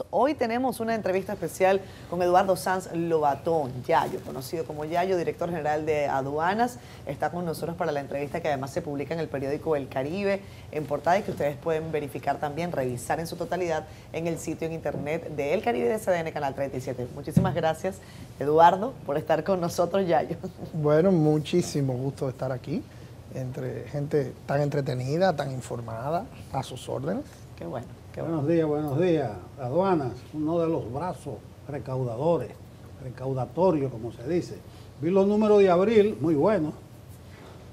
Hoy tenemos una entrevista especial con Eduardo Sanz Lobatón, Yayo, conocido como Yayo, director general de aduanas. Está con nosotros para la entrevista que además se publica en el periódico El Caribe en portada y que ustedes pueden verificar también, revisar en su totalidad en el sitio en internet de El Caribe de CDN Canal 37. Muchísimas gracias, Eduardo, por estar con nosotros, Yayo. Bueno, muchísimo gusto de estar aquí, entre gente tan entretenida, tan informada, a sus órdenes. Qué bueno. Buenos días. Aduanas, uno de los brazos recaudatorios, como se dice. Vi los números de abril, muy buenos.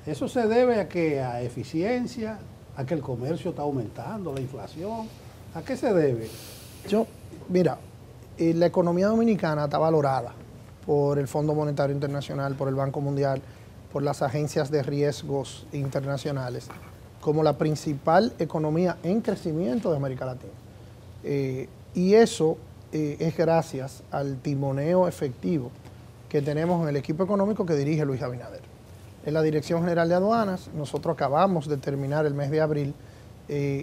Eso se debe a que a eficiencia, a que el comercio está aumentando, la inflación. ¿A qué se debe? Mira, la economía dominicana está valorada por el Fondo Monetario Internacional, por el Banco Mundial, por las agencias de riesgos internacionales, como la principal economía en crecimiento de América Latina. Y eso es gracias al timoneo efectivo que tenemos en el equipo económico que dirige Luis Abinader. En la Dirección General de Aduanas, nosotros acabamos de terminar el mes de abril,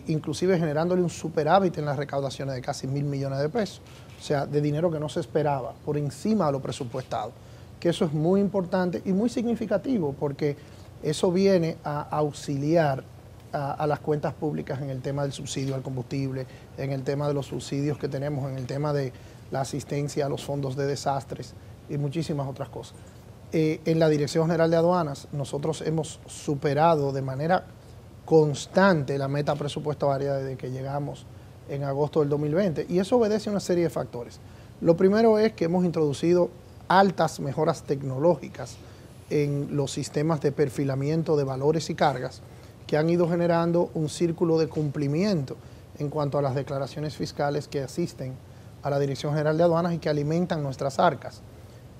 inclusive generándole un superávit en las recaudaciones de casi 1.000 millones de pesos, o sea, de dinero que no se esperaba, por encima de lo presupuestado, que eso es muy importante y muy significativo, porque eso viene a auxiliar a las cuentas públicas en el tema del subsidio al combustible, en el tema de los subsidios que tenemos, en el tema de la asistencia a los fondos de desastres y muchísimas otras cosas. En la Dirección General de Aduanas nosotros hemos superado de manera constante la meta presupuestaria desde que llegamos en agosto del 2020 y eso obedece a una serie de factores. Lo primero es que hemos introducido altas mejoras tecnológicas en los sistemas de perfilamiento de valores y cargas, que han ido generando un círculo de cumplimiento en cuanto a las declaraciones fiscales que asisten a la Dirección General de Aduanas y que alimentan nuestras arcas.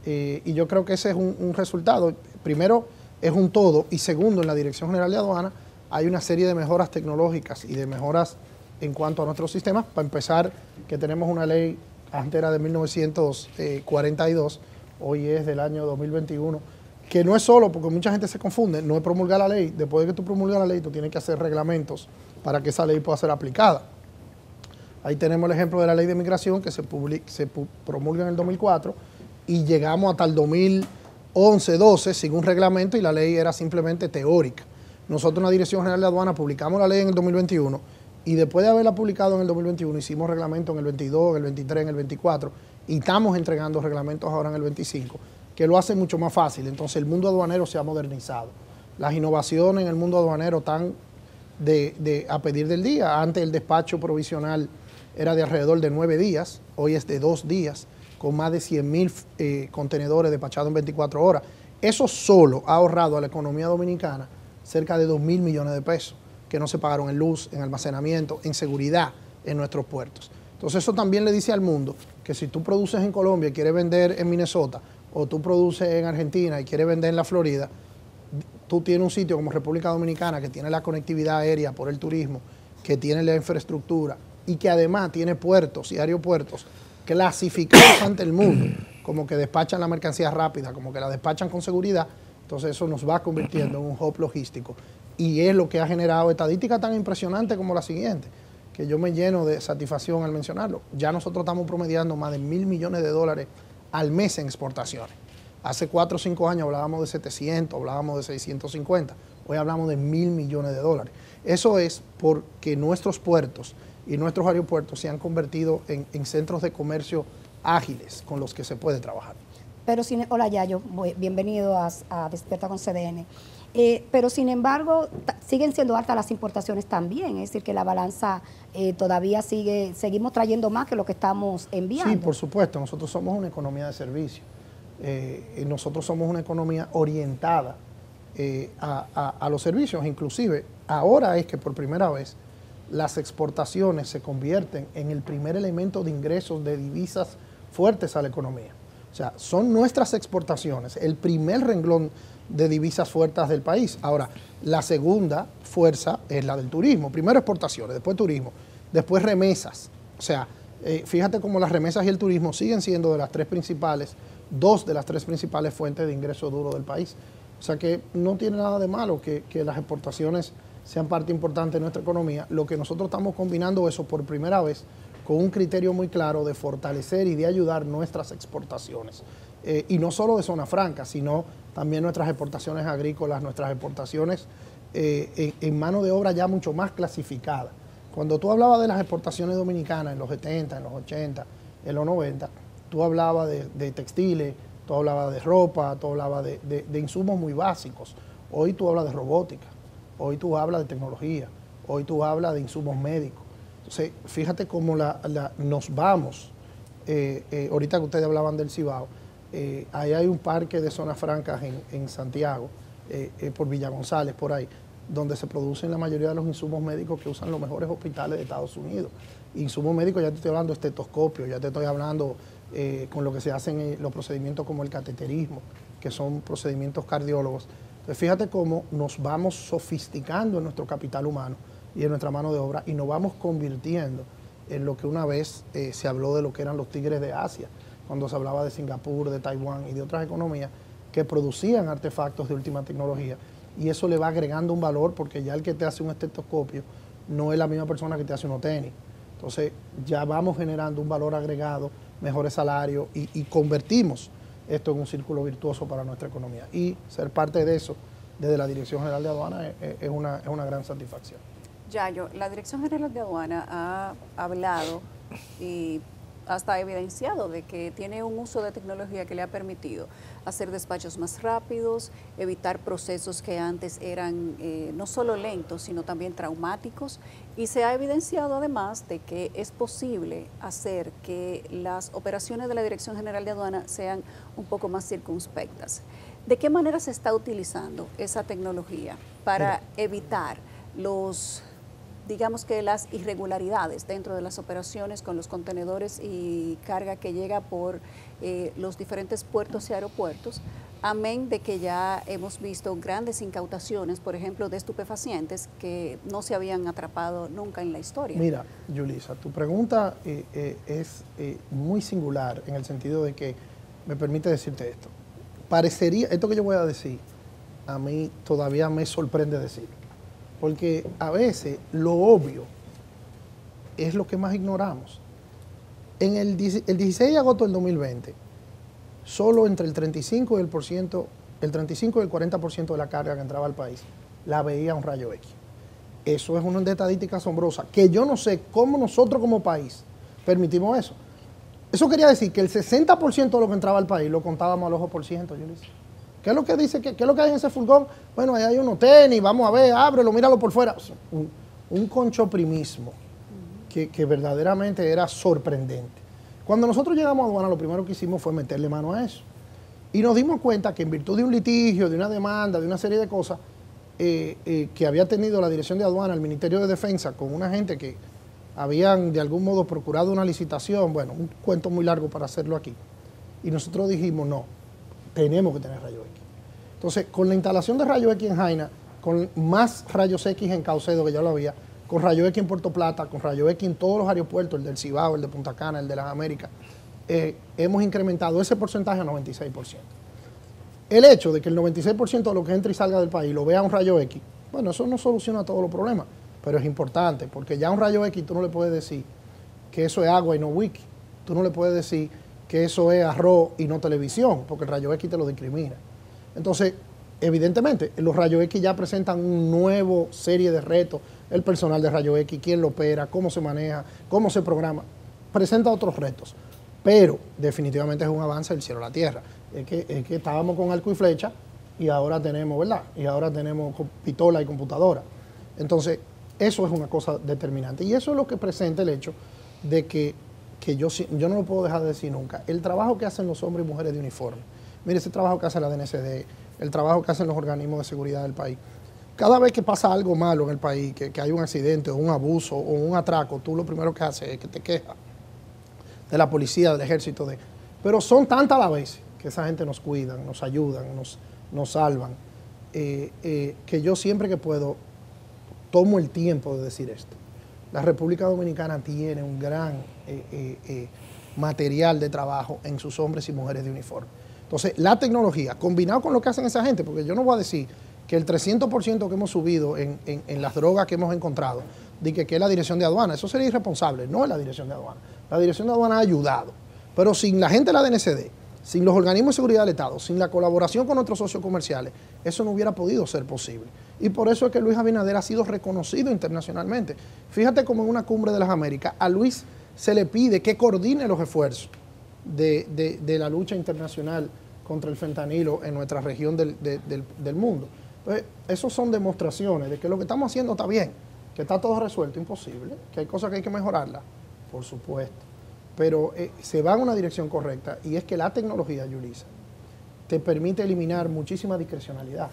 Y yo creo que ese es un resultado. Primero, es un todo, y segundo, en la Dirección General de Aduanas hay una serie de mejoras tecnológicas y de mejoras en cuanto a nuestros sistemas. Para empezar, que tenemos una ley, antes era de 1942, hoy es del año 2021, que no es solo, porque mucha gente se confunde, no es promulgar la ley. Después de que tú promulgas la ley, tú tienes que hacer reglamentos para que esa ley pueda ser aplicada. Ahí tenemos el ejemplo de la ley de migración que se promulga en el 2004 y llegamos hasta el 2011-12 sin un reglamento y la ley era simplemente teórica. Nosotros en la Dirección General de Aduanas publicamos la ley en el 2021 y después de haberla publicado en el 2021 hicimos reglamento en el 22, en el 23, en el 24 y estamos entregando reglamentos ahora en el 25, que lo hace mucho más fácil. Entonces el mundo aduanero se ha modernizado. Las innovaciones en el mundo aduanero están a pedir del día. Antes el despacho provisional era de alrededor de 9 días, hoy es de 2 días, con más de 100.000 contenedores despachados en 24 horas. Eso solo ha ahorrado a la economía dominicana cerca de 2.000 millones de pesos, que no se pagaron en luz, en almacenamiento, en seguridad en nuestros puertos. Entonces eso también le dice al mundo que si tú produces en Colombia y quieres vender en Minnesota, o tú produces en Argentina y quieres vender en la Florida, tú tienes un sitio como República Dominicana que tiene la conectividad aérea por el turismo, que tiene la infraestructura y que además tiene puertos y aeropuertos clasificados ante el mundo, como que despachan la mercancía rápida, como que la despachan con seguridad. Entonces eso nos va convirtiendo en un hub logístico y es lo que ha generado estadísticas tan impresionantes como la siguiente, que yo me lleno de satisfacción al mencionarlo. Ya nosotros estamos promediando más de 1.000 millones de dólares al mes en exportaciones. Hace 4 o 5 años hablábamos de 700, hablábamos de 650, hoy hablamos de 1.000 millones de dólares. Eso es porque nuestros puertos y nuestros aeropuertos se han convertido en centros de comercio ágiles con los que se puede trabajar. Pero hola Yayo, bienvenido a Despierta con CDN. Pero sin embargo, siguen siendo altas las importaciones también, es decir, que la balanza todavía seguimos trayendo más que lo que estamos enviando. Sí, por supuesto, nosotros somos una economía de servicio, nosotros somos una economía orientada a los servicios, inclusive ahora es que por primera vez las exportaciones se convierten en el primer elemento de ingresos de divisas fuertes a la economía. O sea, son nuestras exportaciones el primer renglón de divisas fuertes del país. Ahora, la segunda fuerza es la del turismo. Primero exportaciones, después turismo, después remesas. O sea, fíjate cómo las remesas y el turismo siguen siendo de las dos de las tres principales fuentes de ingreso duro del país. O sea que no tiene nada de malo que las exportaciones sean parte importante de nuestra economía. Lo que nosotros estamos combinando eso por primera vez con un criterio muy claro de fortalecer y de ayudar nuestras exportaciones. Y no solo de zona franca, sino también nuestras exportaciones agrícolas, nuestras exportaciones en mano de obra ya mucho más clasificada. Cuando tú hablabas de las exportaciones dominicanas en los 70, en los 80, en los 90, tú hablabas de textiles, tú hablabas de ropa, tú hablabas de insumos muy básicos. Hoy tú hablas de robótica, hoy tú hablas de tecnología, hoy tú hablas de insumos médicos. Entonces, fíjate cómo nos vamos. Ahorita que ustedes hablaban del Cibao, ahí hay un parque de zonas francas en Santiago, por Villa González, por ahí, donde se producen la mayoría de los insumos médicos que usan los mejores hospitales de Estados Unidos. Insumos médicos, ya te estoy hablando de estetoscopio, ya te estoy hablando con lo que se hacen los procedimientos como el cateterismo, que son procedimientos cardiólogos. Entonces, fíjate cómo nos vamos sofisticando en nuestro capital humano y en nuestra mano de obra y nos vamos convirtiendo en lo que una vez se habló de lo que eran los tigres de Asia, cuando se hablaba de Singapur, de Taiwán y de otras economías que producían artefactos de última tecnología, y eso le va agregando un valor porque ya el que te hace un estetoscopio no es la misma persona que te hace unos tenis. Entonces ya vamos generando un valor agregado, mejores salarios y convertimos esto en un círculo virtuoso para nuestra economía. Y ser parte de eso desde la Dirección General de Aduanas es una gran satisfacción. Yayo, la Dirección General de Aduana ha hablado y hasta evidenciado de que tiene un uso de tecnología que le ha permitido hacer despachos más rápidos, evitar procesos que antes eran no solo lentos, sino también traumáticos, y se ha evidenciado además de que es posible hacer que las operaciones de la Dirección General de Aduana sean un poco más circunspectas. ¿De qué manera se está utilizando esa tecnología para evitar digamos que las irregularidades dentro de las operaciones con los contenedores y carga que llega por los diferentes puertos y aeropuertos, amén de que ya hemos visto grandes incautaciones, por ejemplo, de estupefacientes que no se habían atrapado nunca en la historia? Mira, Yulisa, tu pregunta es muy singular en el sentido de que me permite decirte esto. Parecería, esto que yo voy a decir, a mí todavía me sorprende decir. Porque a veces lo obvio es lo que más ignoramos. En el 16 de agosto del 2020, solo entre el 35 y el 40% de la carga que entraba al país la veía un rayo X. Eso es una estadística asombrosa, que yo no sé cómo nosotros como país permitimos eso. Eso quería decir que el 60% de lo que entraba al país lo contábamos al ojo por ciento, Yulisa. ¿Qué es lo que dice? ¿Qué es lo que hay en ese furgón? Bueno, ahí hay unos tenis, vamos a ver, ábrelo, míralo por fuera. Un conchoprimismo que verdaderamente era sorprendente. Cuando nosotros llegamos a aduana, lo primero que hicimos fue meterle mano a eso. Y nos dimos cuenta que en virtud de un litigio, de una demanda, de una serie de cosas que había tenido la Dirección de Aduana, el Ministerio de Defensa, con una gente que habían de algún modo procurado una licitación, bueno, un cuento muy largo para hacerlo aquí. Y nosotros dijimos, no, tenemos que tener rayos X. Entonces, con la instalación de rayos X en Jaina, con más rayos X en Caucedo, que ya lo había, con rayos X en Puerto Plata, con rayos X en todos los aeropuertos, el del Cibao, el de Punta Cana, el de las Américas, hemos incrementado ese porcentaje a 96%. El hecho de que el 96% de lo que entra y salga del país lo vea un rayo X, bueno, eso no soluciona todos los problemas, pero es importante, porque ya un rayo X tú no le puedes decir que eso es agua y no wiki. Tú no le puedes decir que eso es arroz y no televisión, porque el rayo X te lo discrimina. Entonces, evidentemente, los rayos X ya presentan una nueva serie de retos. El personal de rayos X, quién lo opera, cómo se maneja, cómo se programa, presenta otros retos. Pero definitivamente es un avance del cielo a la tierra. Es que estábamos con arco y flecha y ahora tenemos, ¿verdad? Y ahora tenemos pistola y computadora. Entonces, eso es una cosa determinante. Y eso es lo que presenta el hecho de que yo no lo puedo dejar de decir nunca. El trabajo que hacen los hombres y mujeres de uniforme. Mire, ese trabajo que hace la DNCD, el trabajo que hacen los organismos de seguridad del país. Cada vez que pasa algo malo en el país, que hay un accidente o un abuso o un atraco, tú lo primero que haces es que te quejas de la policía, del ejército. Pero son tantas las veces que esa gente nos cuidan, nos ayudan, nos salvan, que yo siempre que puedo tomo el tiempo de decir esto. La República Dominicana tiene un gran material de trabajo en sus hombres y mujeres de uniforme. Entonces, la tecnología, combinado con lo que hacen esa gente, porque yo no voy a decir que el 300% que hemos subido en las drogas que hemos encontrado de que es la dirección de aduana. Eso sería irresponsable, no es la dirección de aduana. La dirección de aduana ha ayudado, pero sin la gente de la DNCD, sin los organismos de seguridad del Estado, sin la colaboración con nuestros socios comerciales, eso no hubiera podido ser posible. Y por eso es que Luis Abinader ha sido reconocido internacionalmente. Fíjate cómo en una cumbre de las Américas a Luis se le pide que coordine los esfuerzos de la lucha internacional contra el fentanilo en nuestra región del mundo. Entonces, esos son demostraciones de que lo que estamos haciendo está bien, que está todo resuelto, imposible, que hay cosas que hay que mejorarlas, por supuesto, pero se va en una dirección correcta, y es que la tecnología, Yulisa, te permite eliminar muchísima discrecionalidad.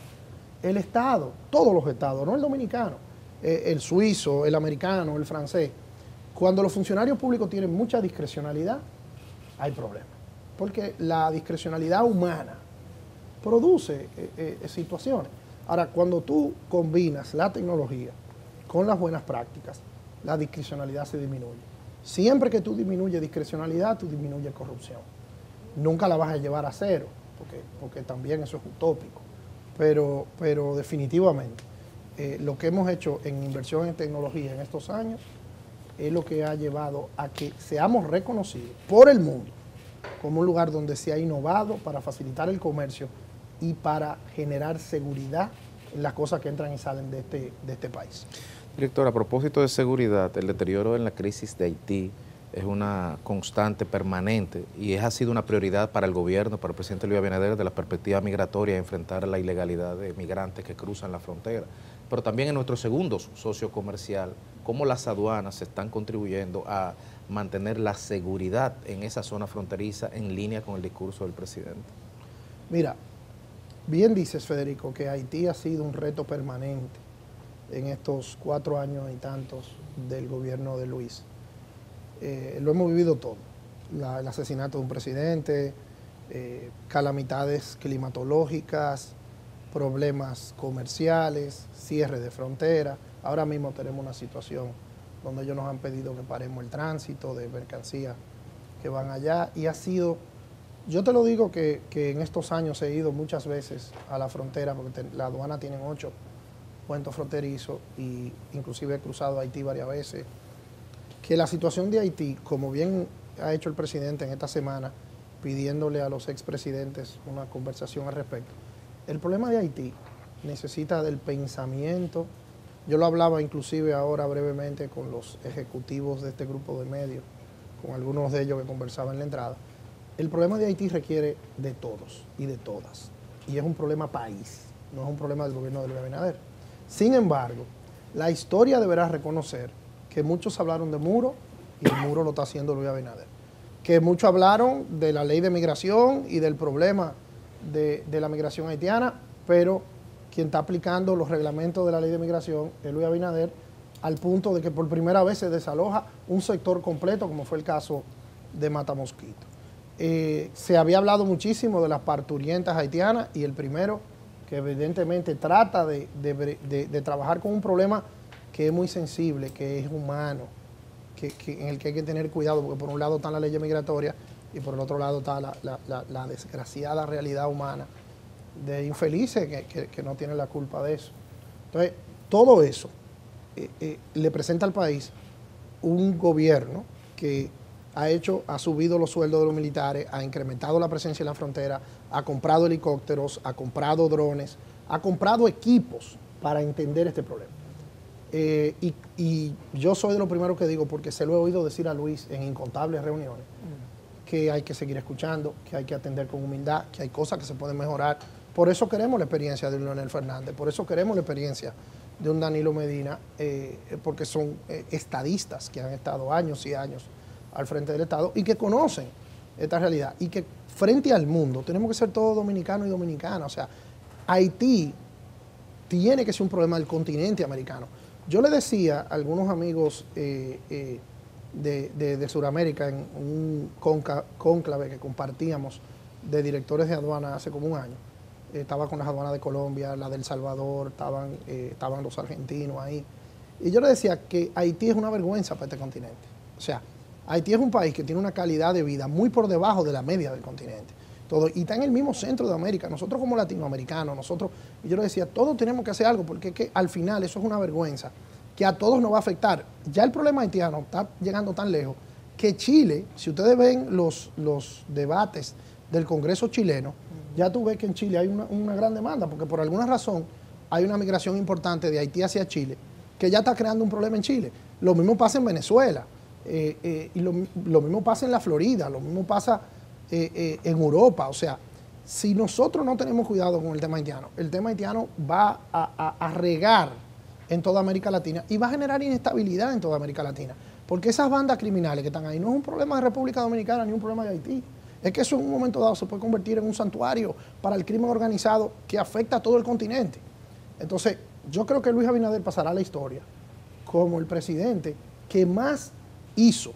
El Estado, todos los Estados, no el dominicano, el suizo, el americano, el francés, cuando los funcionarios públicos tienen mucha discrecionalidad, hay problemas, porque la discrecionalidad humana produce situaciones. Ahora, cuando tú combinas la tecnología con las buenas prácticas, la discrecionalidad se disminuye. Siempre que tú disminuyes discrecionalidad, tú disminuyes corrupción. Nunca la vas a llevar a cero, porque también eso es utópico. Pero definitivamente, lo que hemos hecho en inversión en tecnología en estos años es lo que ha llevado a que seamos reconocidos por el mundo como un lugar donde se ha innovado para facilitar el comercio y para generar seguridad en las cosas que entran y salen de este país. Director, a propósito de seguridad, el deterioro en la crisis de Haití es una constante permanente y ha sido una prioridad para el gobierno, para el presidente Luis Abinader, desde la perspectiva migratoria, enfrentar la ilegalidad de migrantes que cruzan la frontera. Pero también en nuestro segundo socio comercial, cómo las aduanas están contribuyendo a mantener la seguridad en esa zona fronteriza en línea con el discurso del presidente. Mira, bien dices, Federico, que Haití ha sido un reto permanente en estos 4 años y tantos del gobierno de Luis. Lo hemos vivido todo, el asesinato de un presidente, calamidades climatológicas, problemas comerciales, cierre de frontera. Ahora mismo tenemos una situación donde ellos nos han pedido que paremos el tránsito de mercancías que van allá, y ha sido, yo te lo digo que en estos años he ido muchas veces a la frontera, porque la aduana tiene 8 puertos fronterizos, y inclusive he cruzado Haití varias veces, que la situación de Haití, como bien ha hecho el presidente en esta semana, pidiéndole a los expresidentes una conversación al respecto, el problema de Haití necesita del pensamiento. Yo lo hablaba inclusive ahora brevemente con los ejecutivos de este grupo de medios, con algunos de ellos que conversaban en la entrada. El problema de Haití requiere de todos y de todas, y es un problema país, no es un problema del gobierno de Luis Abinader. Sin embargo, la historia deberá reconocer que muchos hablaron de muro, y el muro lo está haciendo Luis Abinader. Que muchos hablaron de la ley de migración y del problema de la migración haitiana, pero quien está aplicando los reglamentos de la ley de migración es Luis Abinader, al punto de que por primera vez se desaloja un sector completo, como fue el caso de Matamosquito. Se había hablado muchísimo de las parturientas haitianas, y el primero que evidentemente trata de trabajar con un problema que es muy sensible, que es humano, en el que hay que tener cuidado, porque por un lado está la ley migratoria y por el otro lado está la desgraciada realidad humana de infelices que no tienen la culpa de eso. Entonces, todo eso le presenta al país un gobierno que ha subido los sueldos de los militares, ha incrementado la presencia en la frontera, ha comprado helicópteros, ha comprado drones, ha comprado equipos para entender este problema. Y yo soy de los primeros que digo, porque se lo he oído decir a Luis en incontables reuniones, que hay que seguir escuchando, que hay que atender con humildad, que hay cosas que se pueden mejorar. Por eso queremos la experiencia de un Leonel Fernández, por eso queremos la experiencia de un Danilo Medina, porque son estadistas que han estado años y años al frente del Estado y que conocen esta realidad, y que frente al mundo tenemos que ser todos dominicanos y dominicanas. O sea, Haití tiene que ser un problema del continente americano. Yo le decía a algunos amigos de Sudamérica en un cónclave que compartíamos de directores de aduana hace como un año. Estaba con las aduanas de Colombia, la del Salvador, estaban los argentinos ahí. Y yo le decía que Haití es una vergüenza para este continente. O sea, Haití es un país que tiene una calidad de vida muy por debajo de la media del continente. Y está en el mismo centro de América. Nosotros como latinoamericanos, y yo le decía, todos tenemos que hacer algo, porque es que al final eso es una vergüenza que a todos nos va a afectar. Ya el problema haitiano está llegando tan lejos que Chile, si ustedes ven los debates del Congreso chileno, ya tú ves que en Chile hay una gran demanda, porque por alguna razón hay una migración importante de Haití hacia Chile, que ya está creando un problema en Chile. Lo mismo pasa en Venezuela, y lo mismo pasa en la Florida, lo mismo pasa en Europa. O sea, si nosotros no tenemos cuidado con el tema haitiano va a regar en toda América Latina y va a generar inestabilidad en toda América Latina. Porque esas bandas criminales que están ahí no es un problema de República Dominicana ni un problema de Haití. Es que eso en un momento dado se puede convertir en un santuario para el crimen organizado que afecta a todo el continente. Entonces, yo creo que Luis Abinader pasará a la historia como el presidente que más hizo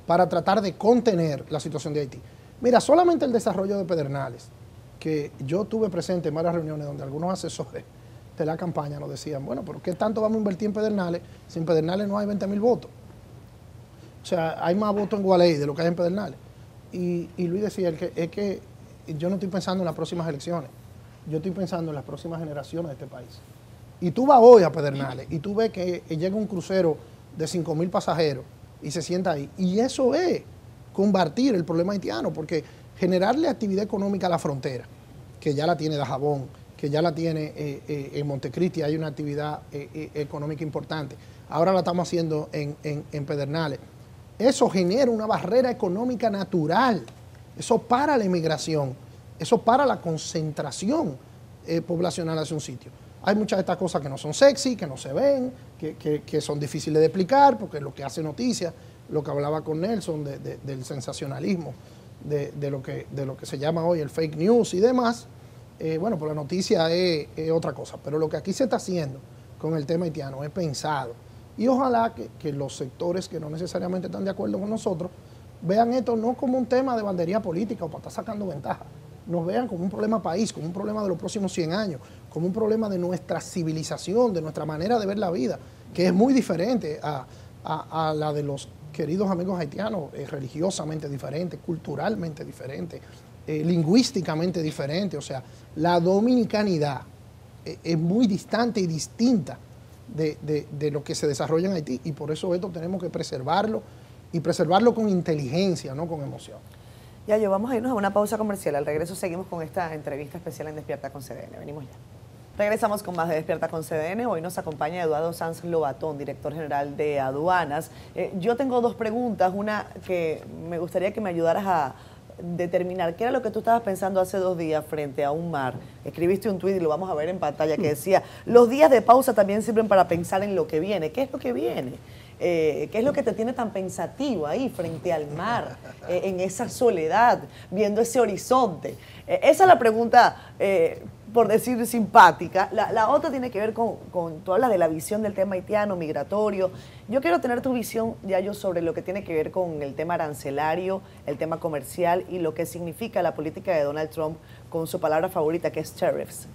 para tratar de contener la situación de Haití. Mira, solamente el desarrollo de Pedernales, que yo tuve presente en varias reuniones donde algunos asesores de la campaña nos decían, bueno, pero ¿qué tanto vamos a invertir en Pedernales? Si en Pedernales no hay 20.000 votos. O sea, hay más votos en Gualey de lo que hay en Pedernales. Y Luis decía, es que yo no estoy pensando en las próximas elecciones, yo estoy pensando en las próximas generaciones de este país. Y tú vas hoy a Pedernales y tú ves que llega un crucero de 5.000 pasajeros y se sienta ahí. Y eso es combatir el problema haitiano, porque generarle actividad económica a la frontera, que ya la tiene Dajabón, que ya la tiene en Montecristi, hay una actividad económica importante. Ahora la estamos haciendo en Pedernales. Eso genera una barrera económica natural. Eso para la inmigración, eso para la concentración poblacional hacia un sitio. Hay muchas de estas cosas que no son sexy, que no se ven, que son difíciles de explicar, porque lo que hace noticias, lo que hablaba con Nelson del sensacionalismo, de lo que se llama hoy el fake news y demás, bueno, pues la noticia es otra cosa. Pero lo que aquí se está haciendo con el tema haitiano es pensado. Y ojalá que los sectores que no necesariamente están de acuerdo con nosotros vean esto no como un tema de bandería política o para estar sacando ventaja, nos vean como un problema país, como un problema de los próximos 100 años, como un problema de nuestra civilización, de nuestra manera de ver la vida, que es muy diferente a la de los queridos amigos haitianos, religiosamente diferente, culturalmente diferente, lingüísticamente diferente. O sea, la dominicanidad es muy distante y distinta de lo que se desarrolla en Haití, y por eso esto tenemos que preservarlo, y preservarlo con inteligencia, no con emoción. Yayo, vamos a irnos a una pausa comercial. Al regreso seguimos con esta entrevista especial en Despierta con CDN. Venimos ya. Regresamos con más de Despierta con CDN. Hoy nos acompaña Eduardo Sanz Lobatón, director general de Aduanas. Yo tengo dos preguntas. Una que me gustaría que me ayudaras a determinar qué era lo que tú estabas pensando hace 2 días frente a un mar. Escribiste un tuit y lo vamos a ver en pantalla que decía, los días de pausa también sirven para pensar en lo que viene. ¿Qué es lo que viene? ¿Qué es lo que te tiene tan pensativo ahí frente al mar, en esa soledad, viendo ese horizonte? Esa es la pregunta, por decir simpática. La otra tiene que ver con, tú hablas de la visión del tema haitiano, migratorio. Yo quiero tener tu visión, Yayo, sobre lo que tiene que ver con el tema arancelario, el tema comercial y lo que significa la política de Donald Trump con su palabra favorita, que es tariffs.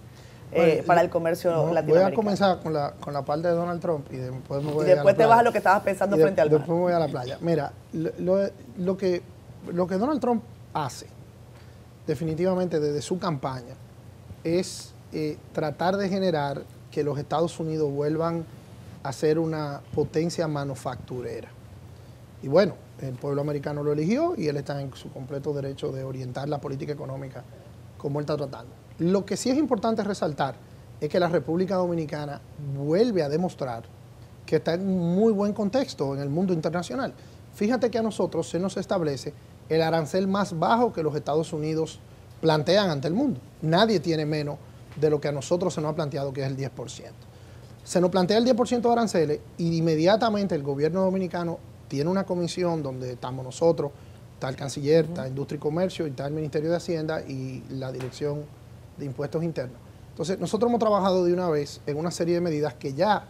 Para el comercio latinoamericano. Voy a comenzar con la parte de Donald Trump y después me voy después te vas a lo que estabas pensando frente al mar. Después me voy a la playa. Mira, lo que Donald Trump hace definitivamente desde su campaña es tratar de generar que los Estados Unidos vuelvan a ser una potencia manufacturera. Y bueno, el pueblo americano lo eligió y él está en su completo derecho de orientar la política económica como él está tratando. Lo que sí es importante resaltar es que la República Dominicana vuelve a demostrar que está en un muy buen contexto en el mundo internacional. Fíjate que a nosotros se nos establece el arancel más bajo que los Estados Unidos plantean ante el mundo. Nadie tiene menos de lo que a nosotros se nos ha planteado, que es el 10%. Se nos plantea el 10% de aranceles y inmediatamente el gobierno dominicano tiene una comisión donde estamos nosotros, está el canciller, está Industria y Comercio, y está el Ministerio de Hacienda y la Dirección de Impuestos Internos. Entonces, nosotros hemos trabajado de una vez en una serie de medidas que ya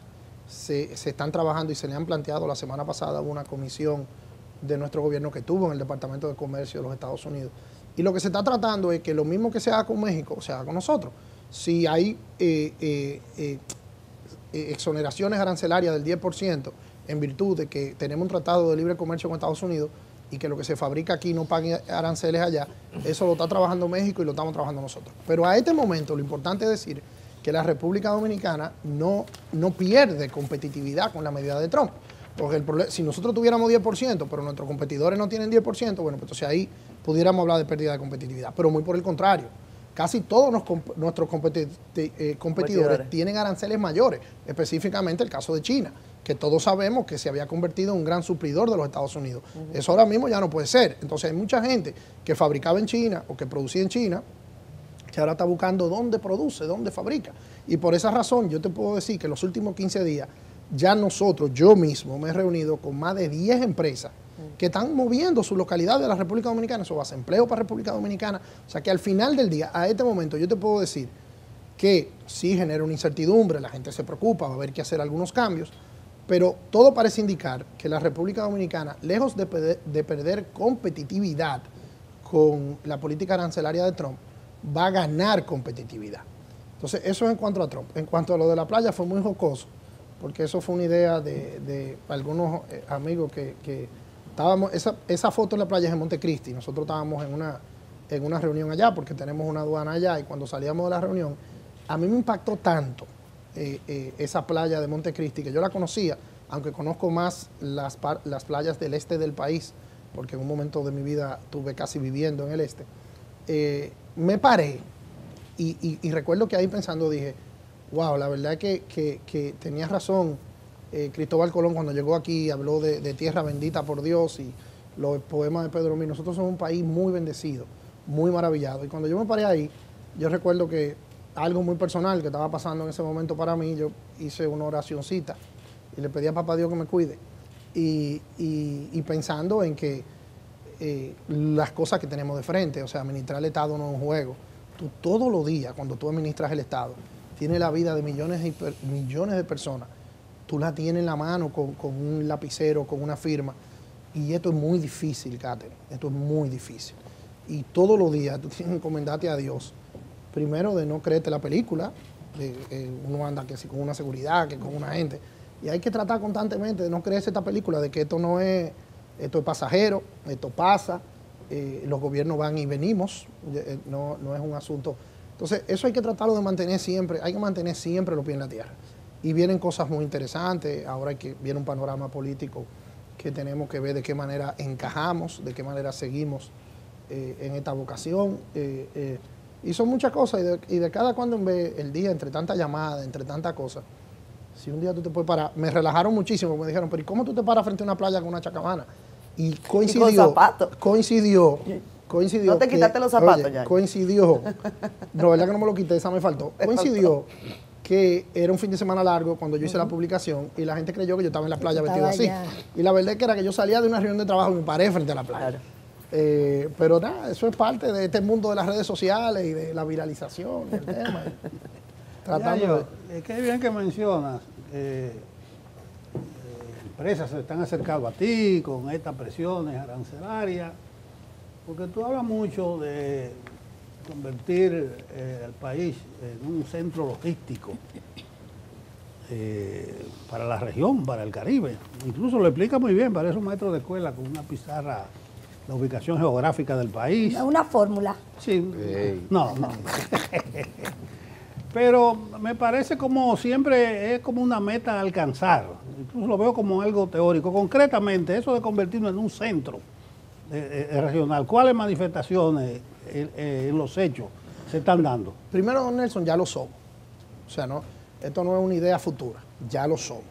se están trabajando y se le han planteado. La semana pasada una comisión de nuestro gobierno que estuvo en el Departamento de Comercio de los Estados Unidos. Y lo que se está tratando es que lo mismo que se haga con México, se haga con nosotros. Si hay exoneraciones arancelarias del 10% en virtud de que tenemos un tratado de libre comercio con Estados Unidos y que lo que se fabrica aquí no pague aranceles allá, eso lo está trabajando México y lo estamos trabajando nosotros. Pero a este momento lo importante es decir que la República Dominicana no pierde competitividad con la medida de Trump. Porque si nosotros tuviéramos 10%, pero nuestros competidores no tienen 10%, bueno, pues entonces ahí pudiéramos hablar de pérdida de competitividad. Pero muy por el contrario, casi todos nuestros competidores tienen aranceles mayores, específicamente el caso de China, que todos sabemos que se había convertido en un gran suplidor de los Estados Unidos. Eso ahora mismo ya no puede ser. Entonces hay mucha gente que fabricaba en China o que producía en China, que ahora está buscando dónde produce, dónde fabrica. Y por esa razón yo te puedo decir que en los últimos 15 días ya yo mismo me he reunido con más de 10 empresas que están moviendo su localidad de la República Dominicana. Eso va a ser empleo para República Dominicana. O sea que al final del día, a este momento, yo te puedo decir que sí genera una incertidumbre, la gente se preocupa, va a haber que hacer algunos cambios, pero todo parece indicar que la República Dominicana, lejos de perder competitividad con la política arancelaria de Trump, va a ganar competitividad. Entonces, eso es en cuanto a Trump. En cuanto a lo de la playa, fue muy jocoso, porque eso fue una idea de algunos amigos que estábamos, esa foto en la playa es en Montecristi. Nosotros estábamos en una reunión allá, porque tenemos una aduana allá, y cuando salíamos de la reunión, a mí me impactó tanto esa playa de Montecristi, que yo la conocía, aunque conozco más las playas del este del país, porque en un momento de mi vida estuve casi viviendo en el este. Me paré y recuerdo que ahí pensando dije, wow, la verdad que tenías razón Cristóbal Colón cuando llegó aquí, habló de tierra bendita por Dios y los poemas de Pedro Mí. Nosotros somos un país muy bendecido, muy maravillado. Y cuando yo me paré ahí, yo recuerdo que algo muy personal que estaba pasando en ese momento para mí, yo hice una oracioncita y le pedí a Papá Dios que me cuide. Y pensando en que las cosas que tenemos de frente, o sea, administrar el Estado no es un juego. Tú todos los días, cuando tú administras el Estado, tienes la vida de millones de personas. Tú la tienes en la mano con un lapicero, con una firma. Y esto es muy difícil, Catherine. Esto es muy difícil. Y todos los días tú tienes que encomendarte a Dios. Primero, de no creerte la película. Uno anda que si con una seguridad, que con una gente. Y hay que tratar constantemente de no creerse esta película, de que esto es pasajero, esto pasa, los gobiernos van y venimos, no es un asunto. Entonces, eso hay que tratarlo de mantener siempre, hay que mantener siempre los pies en la tierra. Y vienen cosas muy interesantes, ahora viene un panorama político que tenemos que ver de qué manera encajamos, de qué manera seguimos en esta vocación. Y son muchas cosas, y de cada cuando en vez el día, entre tantas llamadas, entre tantas cosas, si un día tú te puedes parar, me relajaron muchísimo, me dijeron, pero ¿y cómo tú te paras frente a una playa con una chacabana? Y coincidió. Y con zapatos. Coincidió. No te quitaste los zapatos, oye, ya. Coincidió. No, verdad que no me lo quité, esa me faltó. Coincidió que era un fin de semana largo cuando yo hice la publicación y la gente creyó que yo estaba en la playa vestido así. Y la verdad es que era que yo salía de una reunión de trabajo y me paré frente a la playa. Claro. Pero nada, eso es parte de este mundo de las redes sociales y de la viralización y el tema. Tratando qué bien que mencionas. Empresas se están acercando a ti con estas presiones arancelarias, porque tú hablas mucho de convertir al país en un centro logístico para la región, para el Caribe. Incluso lo explica muy bien, parece un maestro de escuela con una pizarra, la ubicación geográfica del país. Una fórmula. Sí, no. Pero me parece como siempre es como una meta a alcanzar. Incluso lo veo como algo teórico. Concretamente, eso de convertirnos en un centro regional, ¿cuáles manifestaciones en los hechos se están dando? Primero, don Nelson, ya lo somos. O sea, esto no es una idea futura, ya lo somos.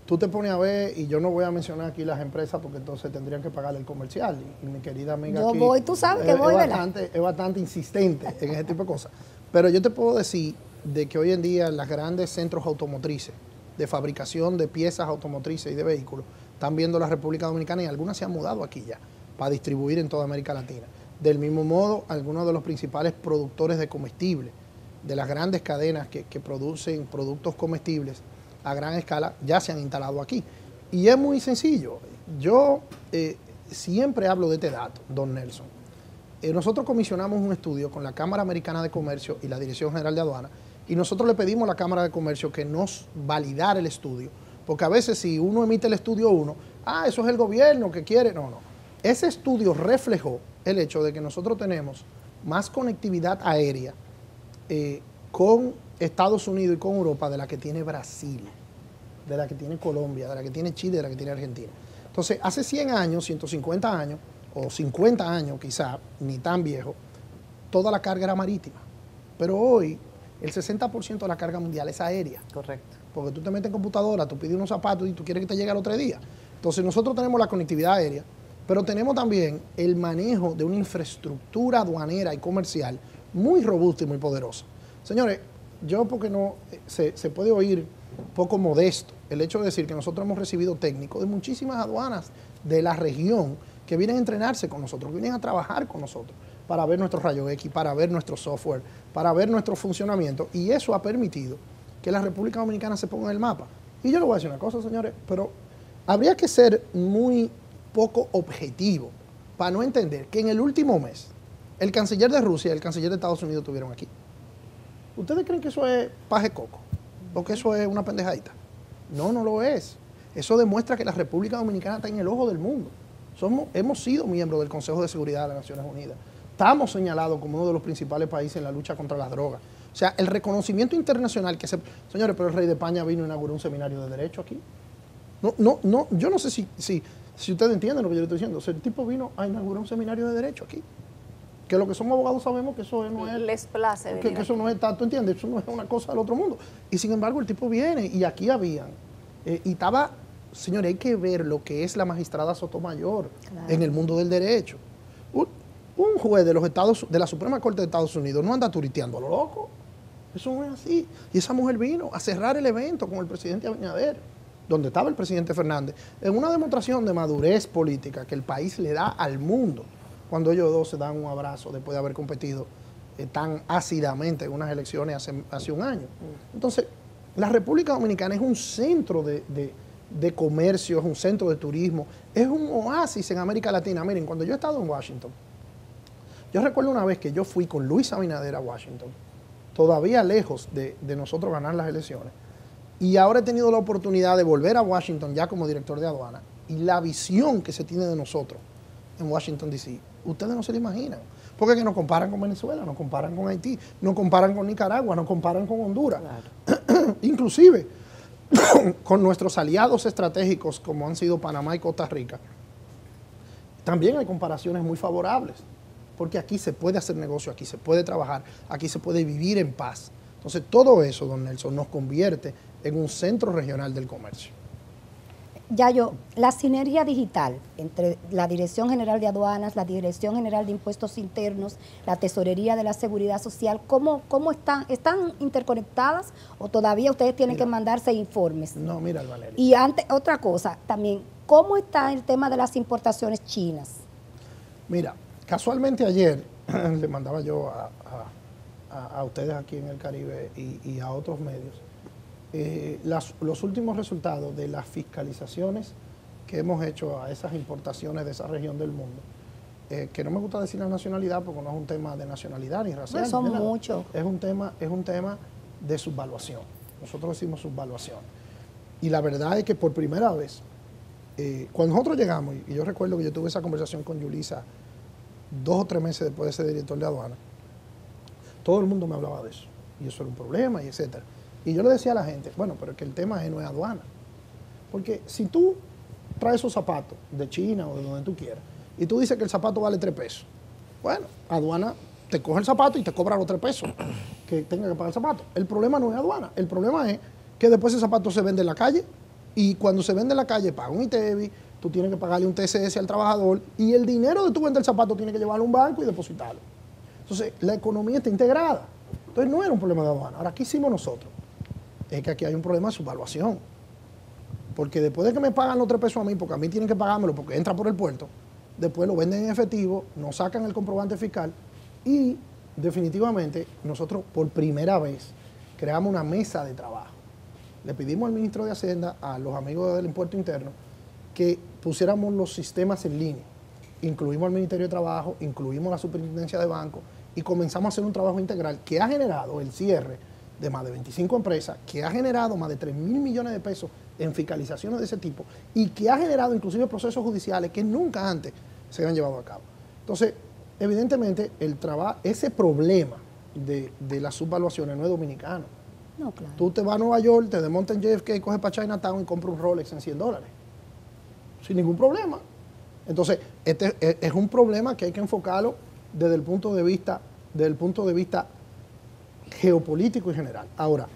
Tú te pones a ver, y yo no voy a mencionar aquí las empresas porque entonces tendrían que pagar el comercial. Y mi querida amiga aquí... Yo voy, tú sabes que voy, ¿verdad? Es bastante insistente en ese tipo de cosas. Pero yo te puedo decir de que hoy en día las grandes centros automotrices de fabricación de piezas automotrices y de vehículos están viendo la República Dominicana y algunas se han mudado aquí ya para distribuir en toda América Latina. Del mismo modo, algunos de los principales productores de comestibles, de las grandes cadenas que producen productos comestibles a gran escala, ya se han instalado aquí. Y es muy sencillo. Yo siempre hablo de este dato, don Nelson. Nosotros comisionamos un estudio con la Cámara Americana de Comercio y la Dirección General de Aduana, y nosotros le pedimos a la Cámara de Comercio que nos validara el estudio, porque a veces si uno emite el estudio eso es el gobierno que quiere. No. Ese estudio reflejó el hecho de que nosotros tenemos más conectividad aérea con Estados Unidos y con Europa de la que tiene Brasil, de la que tiene Colombia, de la que tiene Chile, de la que tiene Argentina. Entonces, hace 100 años, 150 años, o 50 años quizá, ni tan viejo, toda la carga era marítima. Pero hoy, el 60% de la carga mundial es aérea. Correcto. Porque tú te metes en computadora, tú pides unos zapatos y tú quieres que te llegue al otro día. Entonces, nosotros tenemos la conectividad aérea, pero tenemos también el manejo de una infraestructura aduanera y comercial muy robusta y muy poderosa. Señores, yo porque no se puede oír poco modesto el hecho de decir que nosotros hemos recibido técnicos de muchísimas aduanas de la región que vienen a entrenarse con nosotros, que vienen a trabajar con nosotros para ver nuestros rayos X, para ver nuestro software, para ver nuestro funcionamiento, y eso ha permitido que la República Dominicana se ponga en el mapa. Y yo le voy a decir una cosa, señores, pero habría que ser muy poco objetivo para no entender que en el último mes el canciller de Rusia y el canciller de Estados Unidos estuvieron aquí. ¿Ustedes creen que eso es paje coco? ¿O que eso es una pendejadita? No, no lo es. Eso demuestra que la República Dominicana está en el ojo del mundo. Hemos sido miembros del Consejo de Seguridad de las Naciones Unidas. Estamos señalados como uno de los principales países en la lucha contra las drogas. O sea, el reconocimiento internacional que se... Señores, pero el rey de España vino e inauguró un seminario de derecho aquí. No, yo no sé si ustedes entienden lo que yo le estoy diciendo. O sea, el tipo vino a inaugurar un seminario de derecho aquí. Que los que somos abogados sabemos que eso no es... Les place que eso no es tanto, ¿entiendes? Eso no es una cosa del otro mundo. Y sin embargo, el tipo viene y aquí habían. Y estaba... Señores, hay que ver lo que es la magistrada Sotomayor en el mundo del derecho. Un juez de la Suprema Corte de Estados Unidos no anda turiteando a lo loco. Eso no es así. Y esa mujer vino a cerrar el evento con el presidente Abinader, donde estaba el presidente Fernández, en una demostración de madurez política que el país le da al mundo cuando ellos dos se dan un abrazo después de haber competido tan ácidamente en unas elecciones hace un año. Entonces, la República Dominicana es un centro de comercio, es un centro de turismo, es un oasis en América Latina. Miren, cuando yo he estado en Washington, yo recuerdo una vez que yo fui con Luis Abinader a Washington, todavía lejos de nosotros ganar las elecciones, y ahora he tenido la oportunidad de volver a Washington ya como director de aduana, y la visión que se tiene de nosotros en Washington, D.C., ustedes no se lo imaginan, porque que nos comparan con Venezuela, nos comparan con Haití, nos comparan con Nicaragua, nos comparan con Honduras, claro. Inclusive con nuestros aliados estratégicos como han sido Panamá y Costa Rica, también hay comparaciones muy favorables, porque aquí se puede hacer negocio, aquí se puede trabajar, aquí se puede vivir en paz. Entonces todo eso, don Nelson, nos convierte en un centro regional del comercio. Yayo, la sinergia digital entre la Dirección General de Aduanas, la Dirección General de Impuestos Internos, la Tesorería de la Seguridad Social, ¿cómo están? ¿Están interconectadas o todavía ustedes tienen que mandarse informes? No, mira, Valeria. Y antes, otra cosa también, ¿cómo está el tema de las importaciones chinas? Mira, casualmente ayer le mandaba yo a ustedes aquí en el Caribe y a otros medios los últimos resultados de las fiscalizaciones que hemos hecho a esas importaciones de esa región del mundo, que no me gusta decir la nacionalidad porque no es un tema de nacionalidad ni racial. Son muchos. Es un tema de subvaluación. Nosotros decimos subvaluación. Y la verdad es que por primera vez, cuando nosotros llegamos, y yo recuerdo que yo tuve esa conversación con Yulisa 2 o 3 meses después de ser director de aduana, todo el mundo me hablaba de eso. Y eso era un problema, y etcétera. Y yo le decía a la gente, bueno, pero es que el tema no es aduana. Porque si tú traes esos zapatos de China o de donde tú quieras, y tú dices que el zapato vale 3 pesos, bueno, aduana te coge el zapato y te cobra los 3 pesos que tenga que pagar el zapato. El problema no es aduana, el problema es que después ese zapato se vende en la calle, y cuando se vende en la calle paga un ITEVI, tú tienes que pagarle un TCS al trabajador, y el dinero de tu vender el zapato tienes que llevarlo a un banco y depositarlo. Entonces, la economía está integrada. Entonces, no era un problema de aduana. Ahora, ¿qué hicimos nosotros? Es que aquí hay un problema de subvaluación. Porque después de que me pagan los 3 pesos a mí, porque a mí tienen que pagármelo porque entra por el puerto, después lo venden en efectivo, nos sacan el comprobante fiscal y definitivamente nosotros por primera vez creamos una mesa de trabajo. Le pedimos al ministro de Hacienda, a los amigos del impuesto interno, que pusiéramos los sistemas en línea. Incluimos al Ministerio de Trabajo, incluimos la Superintendencia de Banco y comenzamos a hacer un trabajo integral que ha generado el cierre de más de 25 empresas, que ha generado más de 3.000 millones de pesos en fiscalizaciones de ese tipo y que ha generado inclusive procesos judiciales que nunca antes se han llevado a cabo. Entonces, evidentemente, ese problema de las subvaluaciones no es dominicano, No, claro. Tú te vas a Nueva York, te desmontas en JFK, coges para Chinatown y compras un Rolex en $100. Sin ningún problema. Entonces, este es un problema que hay que enfocarlo desde el punto de vista geopolítico y general. Ahora,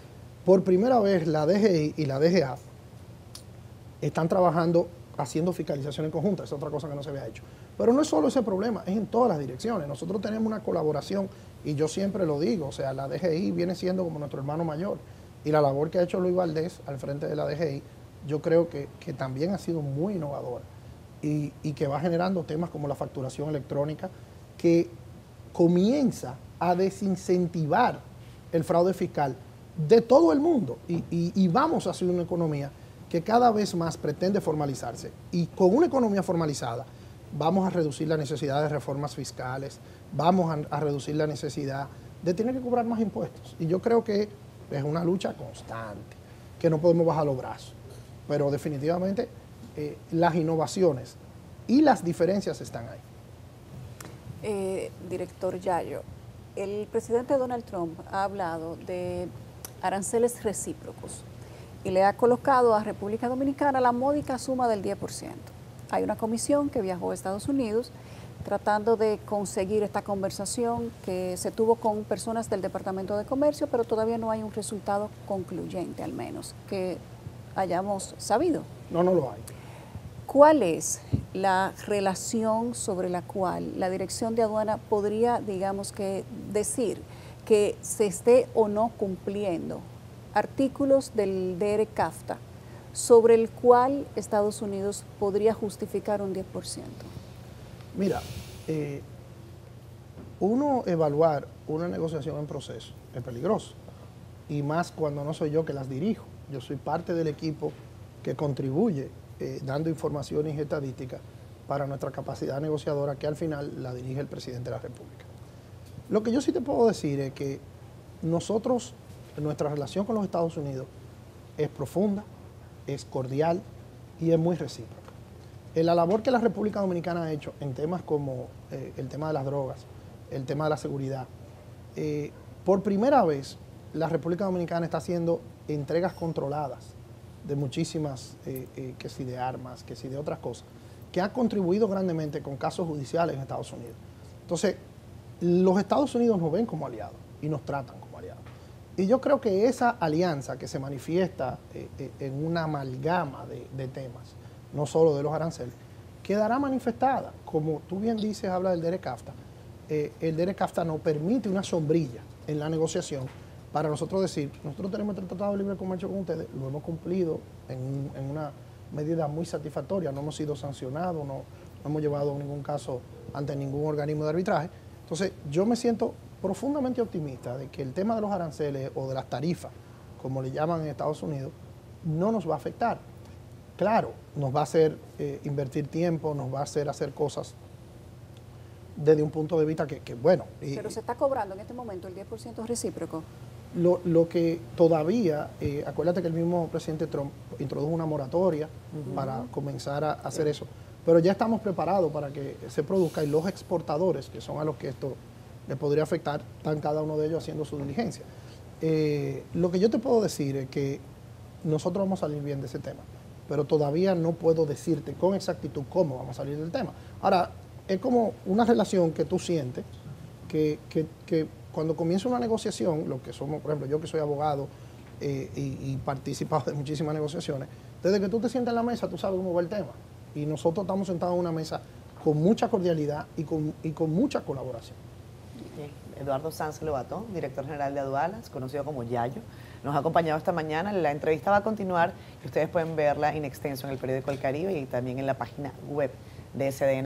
por primera vez la DGI y la DGA están trabajando haciendo fiscalización en conjunta, es otra cosa que no se había hecho. Pero no es solo ese problema, es en todas las direcciones. Nosotros tenemos una colaboración, y yo siempre lo digo, o sea, la DGI viene siendo como nuestro hermano mayor, y la labor que ha hecho Luis Valdés al frente de la DGI, yo creo que también ha sido muy innovadora, y que va generando temas como la facturación electrónica, que comienza a desincentivar el fraude fiscal de todo el mundo, y vamos hacia una economía que cada vez más pretende formalizarse, y con una economía formalizada vamos a reducir la necesidad de reformas fiscales, vamos a reducir la necesidad de tener que cobrar más impuestos, y yo creo que es una lucha constante, que no podemos bajar los brazos, pero definitivamente las innovaciones y las diferencias están ahí. Director Yayo, el presidente Donald Trump ha hablado de aranceles recíprocos y le ha colocado a República Dominicana la módica suma del 10%. Hay una comisión que viajó a Estados Unidos tratando de conseguir esta conversación que se tuvo con personas del Departamento de Comercio, pero todavía no hay un resultado concluyente, al menos, que hayamos sabido. No lo hay. ¿Cuál es la relación sobre la cual la Dirección de Aduana podría, digamos que, decir que se esté o no cumpliendo artículos del DR-CAFTA sobre el cual Estados Unidos podría justificar un 10%? Mira, uno evaluar una negociación en proceso es peligroso, y más cuando no soy yo que las dirijo. Yo soy parte del equipo que contribuye dando informaciones y estadísticas para nuestra capacidad negociadora, que al final la dirige el presidente de la República. Lo que yo sí te puedo decir es que nosotros, nuestra relación con los Estados Unidos es profunda, es cordial y es muy recíproca. La labor que la República Dominicana ha hecho en temas como el tema de las drogas, el tema de la seguridad, por primera vez la República Dominicana está haciendo entregas controladas de muchísimas, que si de armas, que si de otras cosas, que ha contribuido grandemente con casos judiciales en Estados Unidos. Entonces, los Estados Unidos nos ven como aliados y nos tratan como aliados. Y yo creo que esa alianza que se manifiesta en una amalgama de temas, no solo de los aranceles, quedará manifestada. Como tú bien dices, habla del DR-CAFTA. El DR-CAFTA nos permite una sombrilla en la negociación para nosotros decir, nosotros tenemos el Tratado de Libre Comercio con ustedes, lo hemos cumplido en una medida muy satisfactoria, no hemos sido sancionados, no hemos llevado ningún caso ante ningún organismo de arbitraje. Entonces, yo me siento profundamente optimista de que el tema de los aranceles o de las tarifas, como le llaman en Estados Unidos, no nos va a afectar. Claro, nos va a hacer invertir tiempo, nos va a hacer cosas desde un punto de vista que bueno. Pero se está cobrando en este momento el 10% recíproco. Lo que todavía, acuérdate que el mismo presidente Trump introdujo una moratoria para comenzar a hacer eso, pero ya estamos preparados para que se produzca, y los exportadores, que son a los que esto les podría afectar, están cada uno de ellos haciendo su diligencia. Lo que yo te puedo decir es que nosotros vamos a salir bien de ese tema, pero todavía no puedo decirte con exactitud cómo vamos a salir del tema. Ahora, es como una relación que tú sientes que cuando comienza una negociación, lo que somos, por ejemplo, yo que soy abogado y participado de muchísimas negociaciones, desde que tú te sientas en la mesa, tú sabes cómo va el tema. Y nosotros estamos sentados en una mesa con mucha cordialidad y con mucha colaboración. Bien. Eduardo Sanz Lobatón, director general de Aduanas, conocido como Yayo, nos ha acompañado esta mañana. La entrevista va a continuar y ustedes pueden verla in extenso en el periódico El Caribe y también en la página web de SDN.